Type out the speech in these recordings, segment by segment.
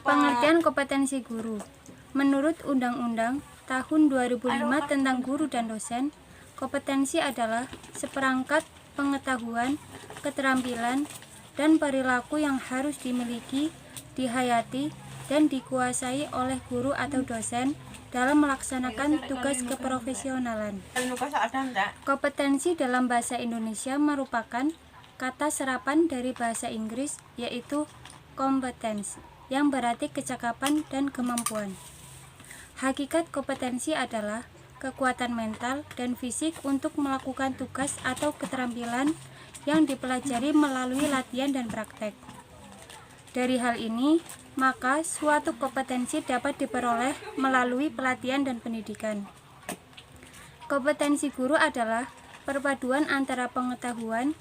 Pengertian kompetensi guru. Menurut Undang-Undang Tahun 2005 tentang Guru dan Dosen, kompetensi adalah seperangkat pengetahuan, keterampilan, dan perilaku yang harus dimiliki, dihayati, dan dikuasai oleh guru atau dosen dalam melaksanakan tugas keprofesionalan. Kompetensi dalam bahasa Indonesia merupakan kata serapan dari bahasa Inggris, yaitu competence, yang berarti kecakapan dan kemampuan. Hakikat kompetensi adalah kekuatan mental dan fisik untuk melakukan tugas atau keterampilan yang dipelajari melalui latihan dan praktek. Dari hal ini, maka suatu kompetensi dapat diperoleh melalui pelatihan dan pendidikan. Kompetensi guru adalah perpaduan antara pengetahuan,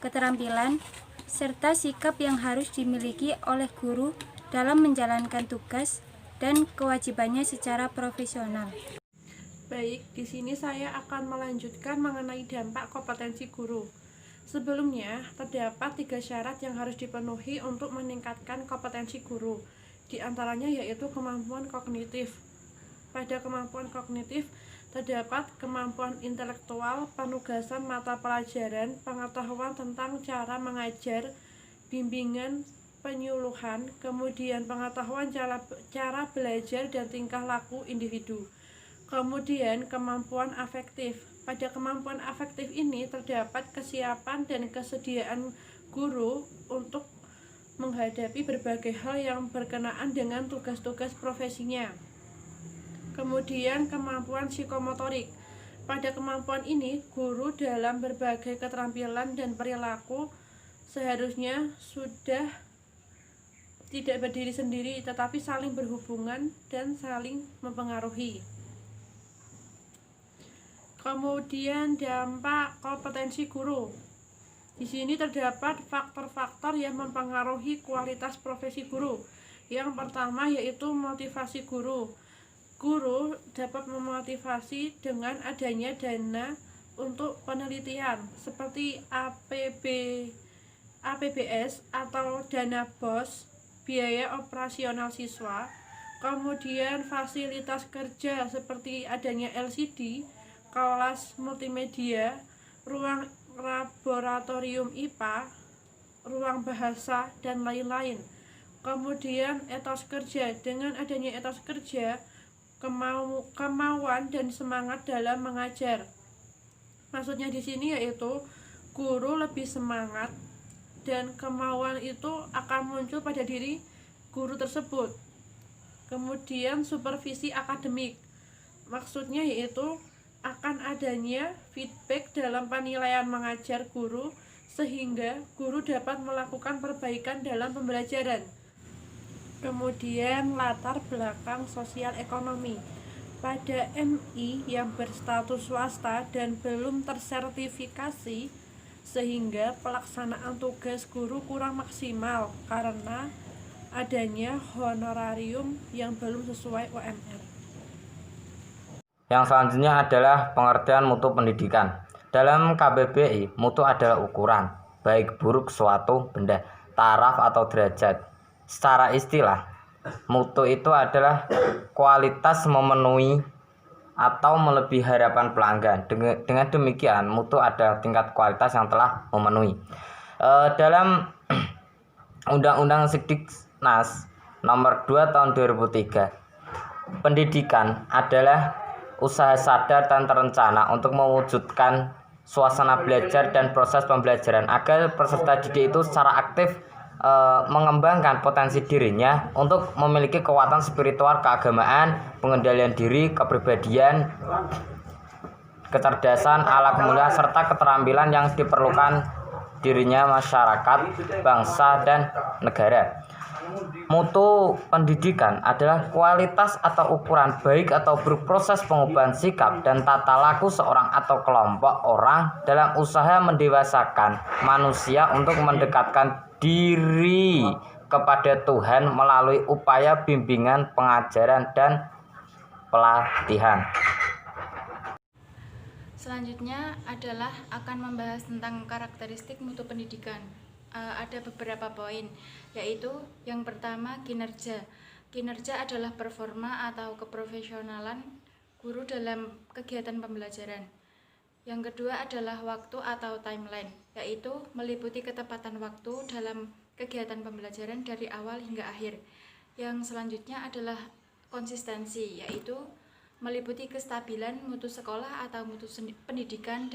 keterampilan, serta sikap yang harus dimiliki oleh guru dalam menjalankan tugas dan kewajibannya secara profesional. Baik, di sini saya akan melanjutkan mengenai dampak kompetensi guru. Sebelumnya, terdapat 3 syarat yang harus dipenuhi untuk meningkatkan kompetensi guru. Di antaranya yaitu kemampuan kognitif. Pada kemampuan kognitif, terdapat kemampuan intelektual, penugasan mata pelajaran, pengetahuan tentang cara mengajar, bimbingan, penyuluhan, kemudian pengetahuan cara belajar dan tingkah laku individu. Kemudian kemampuan afektif. Pada kemampuan afektif ini terdapat kesiapan dan kesediaan guru untuk menghadapi berbagai hal yang berkenaan dengan tugas-tugas profesinya. Kemudian kemampuan psikomotorik. Pada kemampuan ini, guru dalam berbagai keterampilan dan perilaku seharusnya sudah tidak berdiri sendiri, tetapi saling berhubungan dan saling mempengaruhi. Kemudian dampak kompetensi guru. Di sini terdapat faktor-faktor yang mempengaruhi kualitas profesi guru. Yang pertama yaitu motivasi guru. Guru dapat memotivasi dengan adanya dana untuk penelitian seperti APBS atau dana BOS, biaya operasional siswa. Kemudian fasilitas kerja seperti adanya LCD, kelas multimedia, ruang laboratorium IPA, ruang bahasa, dan lain-lain. Kemudian etos kerja. Dengan adanya etos kerja, kemauan dan semangat dalam mengajar. Maksudnya di sini yaitu guru lebih semangat dan kemauan itu akan muncul pada diri guru tersebut. Kemudian supervisi akademik. Maksudnya yaitu akan adanya feedback dalam penilaian mengajar guru sehingga guru dapat melakukan perbaikan dalam pembelajaran. Kemudian latar belakang sosial ekonomi. Pada MI yang berstatus swasta dan belum tersertifikasi, sehingga pelaksanaan tugas guru kurang maksimal karena adanya honorarium yang belum sesuai UMR. Yang selanjutnya adalah pengertian mutu pendidikan. Dalam KBBI, mutu adalah ukuran, baik buruk suatu benda, taraf atau derajat. Secara istilah, mutu itu adalah kualitas memenuhi atau melebihi harapan pelanggan. Dengan demikian, mutu adalah tingkat kualitas yang telah memenuhi. Dalam Undang-Undang Sidiknas Nomor 2 Tahun 2003, pendidikan adalah usaha sadar dan terencana untuk mewujudkan suasana belajar dan proses pembelajaran agar peserta didik itu secara aktif mengembangkan potensi dirinya untuk memiliki kekuatan spiritual, keagamaan, pengendalian diri, kepribadian, kecerdasan, ala kemuliaan, serta keterampilan yang diperlukan dirinya masyarakat, bangsa, dan negara. Mutu pendidikan adalah kualitas atau ukuran baik atau buruk proses pengubahan sikap dan tata laku seorang atau kelompok orang dalam usaha mendewasakan manusia untuk mendekatkan diri kepada Tuhan melalui upaya bimbingan, pengajaran, dan pelatihan. Selanjutnya adalah akan membahas tentang karakteristik mutu pendidikan. ada beberapa poin, yaitu yang pertama kinerja. Kinerja adalah performa atau keprofesionalan guru dalam kegiatan pembelajaran. Yang kedua adalah waktu atau timeline, yaitu meliputi ketepatan waktu dalam kegiatan pembelajaran dari awal hingga akhir. Yang selanjutnya adalah konsistensi, yaitu meliputi kestabilan mutu sekolah atau mutu pendidikan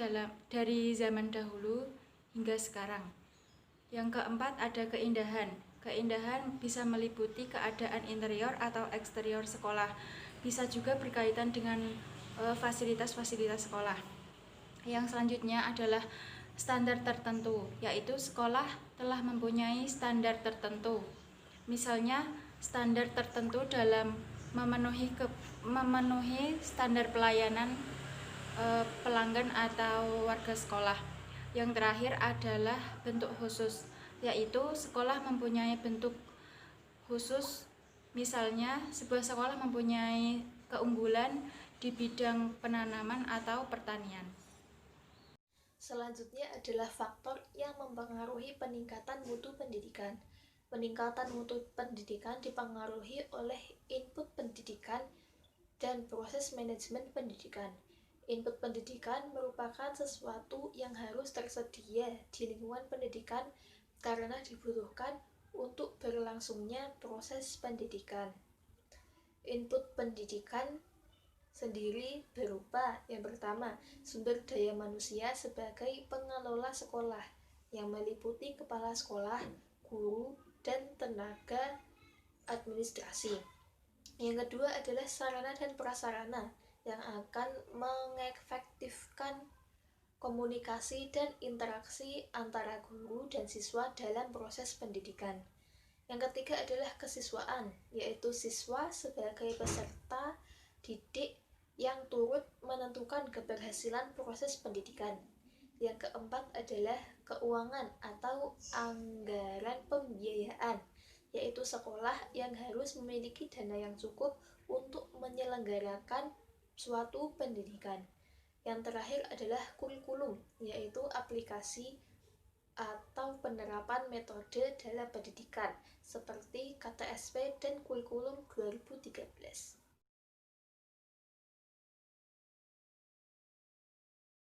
dari zaman dahulu hingga sekarang. Yang keempat ada keindahan. Keindahan bisa meliputi keadaan interior atau eksterior sekolah. Bisa juga berkaitan dengan fasilitas-fasilitas sekolah. Yang selanjutnya adalah standar tertentu, yaitu sekolah telah mempunyai standar tertentu. Misalnya, standar tertentu dalam memenuhi standar pelayanan pelanggan atau warga sekolah. Yang terakhir adalah bentuk khusus, yaitu sekolah mempunyai bentuk khusus. Misalnya, sebuah sekolah mempunyai keunggulan di bidang penanaman atau pertanian. Selanjutnya adalah faktor yang mempengaruhi peningkatan mutu pendidikan. Peningkatan mutu pendidikan dipengaruhi oleh input pendidikan dan proses manajemen pendidikan. Input pendidikan merupakan sesuatu yang harus tersedia di lingkungan pendidikan karena dibutuhkan untuk berlangsungnya proses pendidikan. Input pendidikan sendiri berupa yang pertama, sumber daya manusia sebagai pengelola sekolah yang meliputi kepala sekolah, guru, dan tenaga administrasi. Yang kedua adalah sarana dan prasarana yang akan mengefektifkan komunikasi dan interaksi antara guru dan siswa dalam proses pendidikan. Yang ketiga adalah kesiswaan, yaitu siswa sebagai peserta didik yang turut menentukan keberhasilan proses pendidikan. Yang keempat adalah keuangan atau anggaran pembiayaan, yaitu sekolah yang harus memiliki dana yang cukup untuk menyelenggarakan suatu pendidikan. Yang terakhir adalah kurikulum, yaitu aplikasi atau penerapan metode dalam pendidikan seperti KTSP dan kurikulum 2013.